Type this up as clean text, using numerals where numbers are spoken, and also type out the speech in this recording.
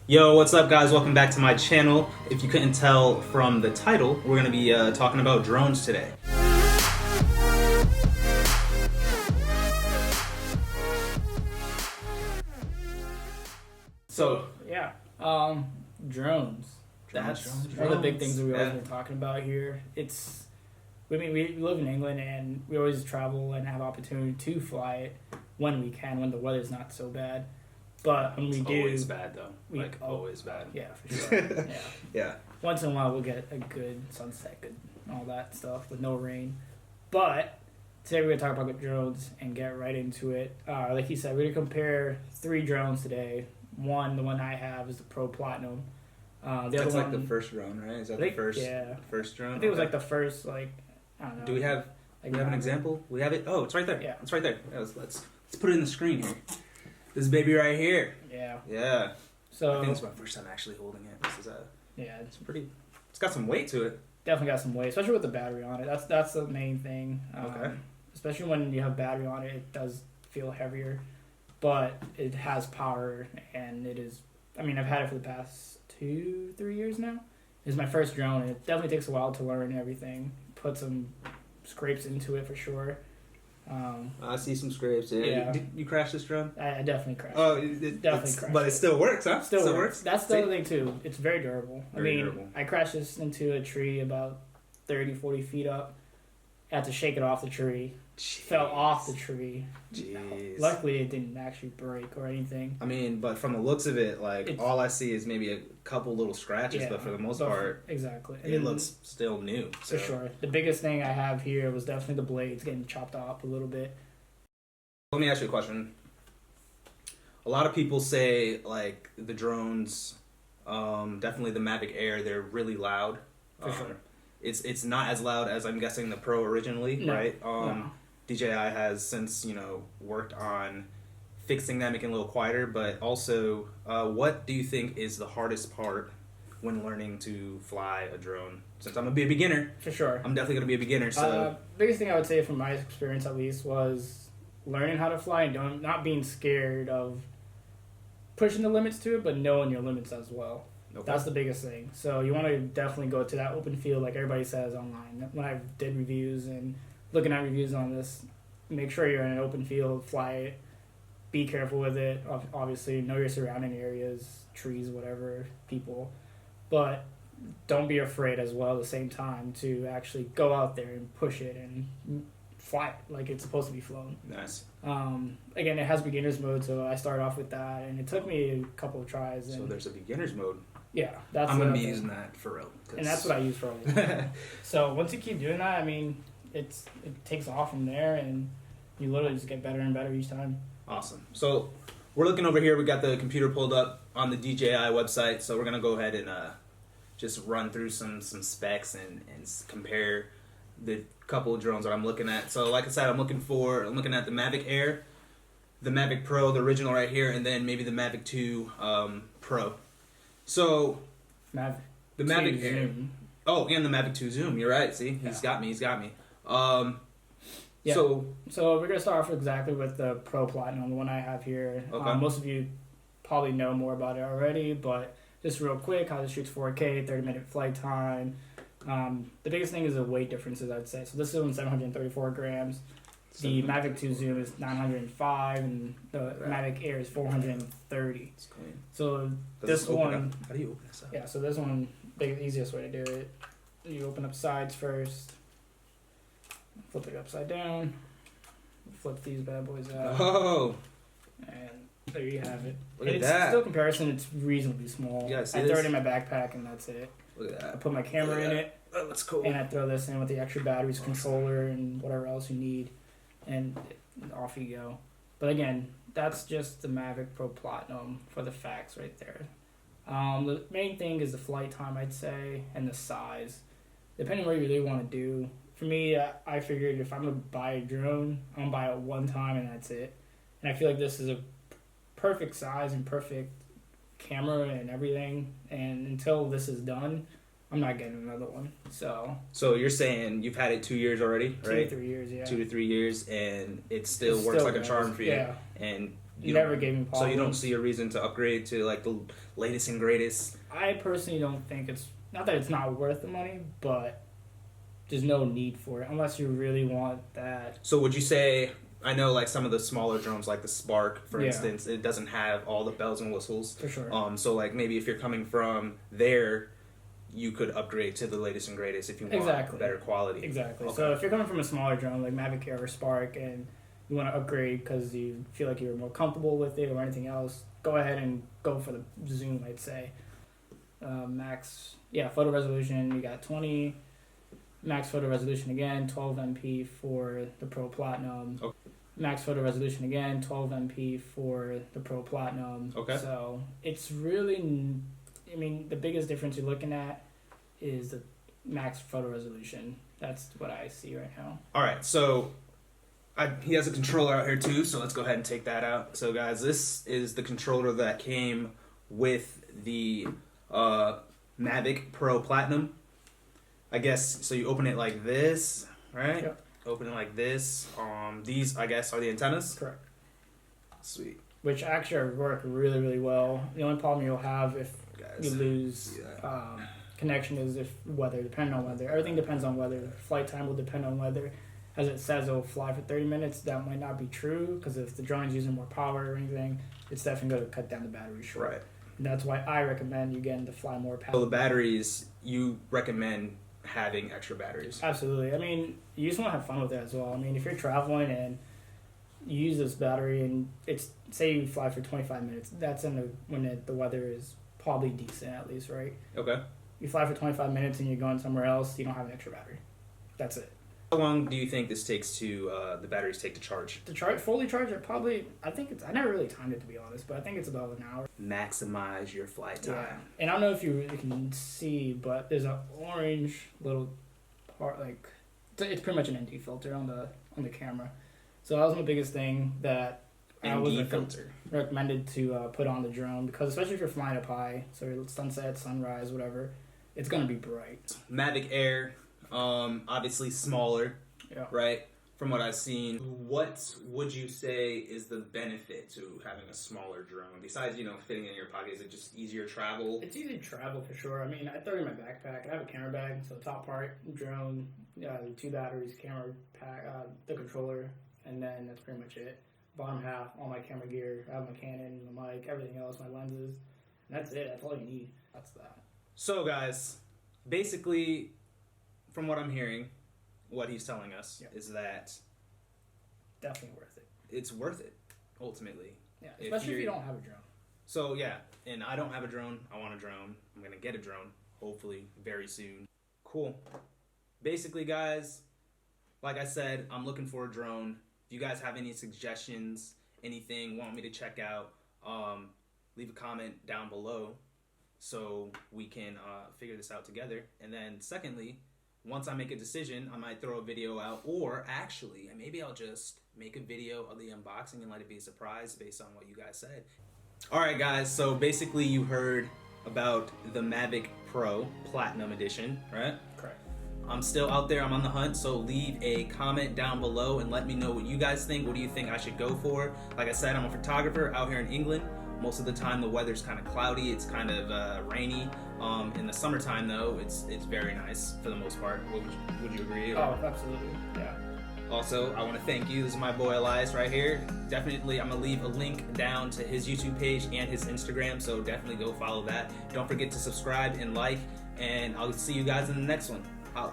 Yo, what's up, guys? Welcome back to my channel. If you couldn't tell from the title, we're going to be talking about drones today. So, yeah, drones. That's one of the big things that we've always been talking about here. We live in England and we always travel and have opportunity to fly it when we can, when the weather's not so bad. But when we do, always bad though. Always bad. Yeah, for sure. Yeah. Yeah. Once in a while we'll get a good sunset, good all that stuff with no rain. But today we're gonna talk about drones and get right into it. Like you said, we're gonna compare 3 drones today. The one I have is the Pro Platinum. That's like the first drone, right? Is that the first drone? I think it was like the first, I don't know. Do we have an example? We have it? Oh, it's right there. Yeah. It's right there. Let's put it in the screen here. This baby right here. Yeah. Yeah. So I think it's my first time actually holding it. This is it's got some weight to it. Definitely got some weight, especially with the battery on it. That's the main thing. Okay. Especially when you have battery on it, it does feel heavier, but it has power, and it is. I mean, I've had it for the past 2-3 years now. It's my first drone, and it definitely takes a while to learn everything. Put some scrapes into it for sure. I see some scrapes. Yeah. Did you crash this drone? I definitely crashed. Oh, definitely crashed. But it still works, huh? Still works. That's the other thing too. It's very durable. Durable. I crashed this into a tree about 30-40 feet up. I had to shake it off the tree. Jeez. Fell off the tree. Jeez. Luckily, it didn't actually break or anything. I mean, but from the looks of it, all I see is maybe a couple little scratches, but for the most part, exactly, it looks still new. For sure. The biggest thing I have here was definitely the blades getting chopped off a little bit. Let me ask you a question. A lot of people say the drones, definitely the Mavic Air, they're really loud. For sure. It's not as loud as I'm guessing the Pro originally, right? No. DJI has since worked on fixing that, making it a little quieter. But also, what do you think is the hardest part when learning to fly a drone? Since I'm gonna be a beginner, for sure, I'm definitely gonna be a beginner. So, biggest thing I would say from my experience, at least, was learning how to fly and not being scared of pushing the limits to it, but knowing your limits as well. Okay. That's the biggest thing. So you want to definitely go to that open field, like everybody says online. When I did reviews and looking at reviews on this, make sure you're in an open field, fly it, be careful with it. Obviously, know your surrounding areas, trees, whatever, people. But don't be afraid as well at the same time to actually go out there and push it and fly it like it's supposed to be flown. Nice. Again, it has beginner's mode, so I started off with that, and it took me a couple of tries. So there's a beginner's mode. Yeah, I'm gonna be using that for real, and that's what I use for a while. So once you keep doing that, I mean, it takes off from there, and you literally just get better and better each time. Awesome. So we're looking over here. We got the computer pulled up on the DJI website, so we're gonna go ahead and just run through some specs and compare the couple of drones that I'm looking at. So like I said, I'm looking at the Mavic Air, the Mavic Pro, the original right here, and then maybe the Mavic 2 Pro. So, the Mavic Air. Zoom. Oh, and the Mavic 2 Zoom. You're right. See, he's got me. Yeah. So we're gonna start off exactly with the Pro Platinum, the one I have here. Okay. Most of you probably know more about it already, but just real quick, how this shoots 4K, 30-minute flight time. The biggest thing is the weight differences, I'd say. So this is 734 grams. The Mavic 2 Zoom is 905, and the Mavic Air is 430. It's clean. So this one... How do you open this up? Yeah, so this one, the easiest way to do it, you open up sides first, flip it upside down, flip these bad boys out. Oh! And there you have it. Look at that. Still comparison, it's reasonably small. I throw it in my backpack, and that's it. Look at that. I put my camera in it. Oh, that's cool. And I throw this in with the extra batteries, controller, and whatever else you need. And off you go. But again, that's just the Mavic Pro Platinum for the facts right there. The main thing is the flight time, I'd say, and the size. Depending on what you really want to do. For me, I figured if I'm going to buy a drone, I'm going to buy it one time and that's it. And I feel like this is a perfect size and perfect camera and everything. And until this is done, I'm not getting another one. So you're saying you've had it 2 years already, right? 2 to 3 years, yeah. 2 to 3 years, and it still works like a charm for you. Yeah. And never gave me problems. So you don't see a reason to upgrade to like the latest and greatest? I personally don't think it's, not that it's not worth the money, but there's no need for it unless you really want that. So would you say, I know like some of the smaller drones like the Spark, for instance, it doesn't have all the bells and whistles. For sure. So like maybe if you're coming from there, you could upgrade to the latest and greatest if you want better quality. Exactly. Okay. So if you're coming from a smaller drone like Mavic Air or Spark and you want to upgrade because you feel like you're more comfortable with it or anything else, go ahead and go for the zoom, I'd say. Max, photo resolution, you got 20. Max photo resolution again, 12 MP for the Pro Platinum. Okay. Max photo resolution again, 12 MP for the Pro Platinum. Okay. So it's really, I mean, the biggest difference you're looking at is the max photo resolution. That's what I see right now. All right, so he has a controller out here too, so let's go ahead and take that out. So guys, this is the controller that came with the Mavic Pro Platinum. I guess, so you open it like this, right? Yep. Open it like this. These, I guess, are the antennas? Correct. Sweet. Which actually work really, really well. The only problem you'll have if you lose connection is if weather, depending on weather. Everything depends on weather. Flight time will depend on weather. As it says, it'll fly for 30 minutes. That might not be true because if the drone's using more power or anything, it's definitely going to cut down the battery short. Right. And that's why I recommend you getting to fly more power. So the batteries, you recommend having extra batteries? Absolutely. I mean, you just want to have fun with it as well. I mean, if you're traveling and you use this battery and it's, say you fly for 25 minutes, that's when the weather is probably decent at least, right? Okay. You fly for 25 minutes and you're going somewhere else, you don't have an extra battery. That's it. How long do you think this takes to, the batteries take to charge? Fully charge it probably, I never really timed it to be honest, but I think it's about an hour. Maximize your flight time. Yeah. And I don't know if you really can see, but there's an orange little part, like, it's pretty much an ND filter on the camera. So that was my biggest thing that I was recommended to put on the drone, because especially if you're flying up high, so sunset, sunrise, whatever, it's going to be bright. Mavic Air, obviously smaller, right? From what I've seen, what would you say is the benefit to having a smaller drone? Besides, fitting in your pocket, is it just easier travel? It's easy to travel for sure. I mean, I throw it in my backpack. I have a camera bag, so the top part, drone, 2 batteries, camera pack, the controller, and then that's pretty much it. Bottom half, all my camera gear. I have my Canon, my mic, everything else, my lenses. And that's it. That's all you need. That's that. So, guys, basically, from what I'm hearing, what he's telling us is that definitely worth it. It's worth it, ultimately. Yeah, especially if you don't have a drone. So, yeah, and I don't have a drone. I want a drone. I'm going to get a drone, hopefully, very soon. Cool. Basically, guys, like I said, I'm looking for a drone. If you guys have any suggestions, anything want me to check out, leave a comment down below so we can figure this out together. And then secondly, once I make a decision, I might throw a video out, or actually, maybe I'll just make a video of the unboxing and let it be a surprise based on what you guys said. Alright guys, so basically you heard about the Mavic Pro Platinum Edition, right? Correct. I'm still out there, I'm on the hunt, so leave a comment down below and let me know what you guys think. What do you think I should go for? Like I said, I'm a photographer out here in England. Most of the time the weather's kind of cloudy, it's kind of rainy. In the summertime though, it's very nice for the most part. Would you agree? Oh, absolutely, yeah. Also, I want to thank you. This is my boy Elias right here. Definitely, I'm going to leave a link down to his YouTube page and his Instagram, so definitely go follow that. Don't forget to subscribe and like, and I'll see you guys in the next one. Holla.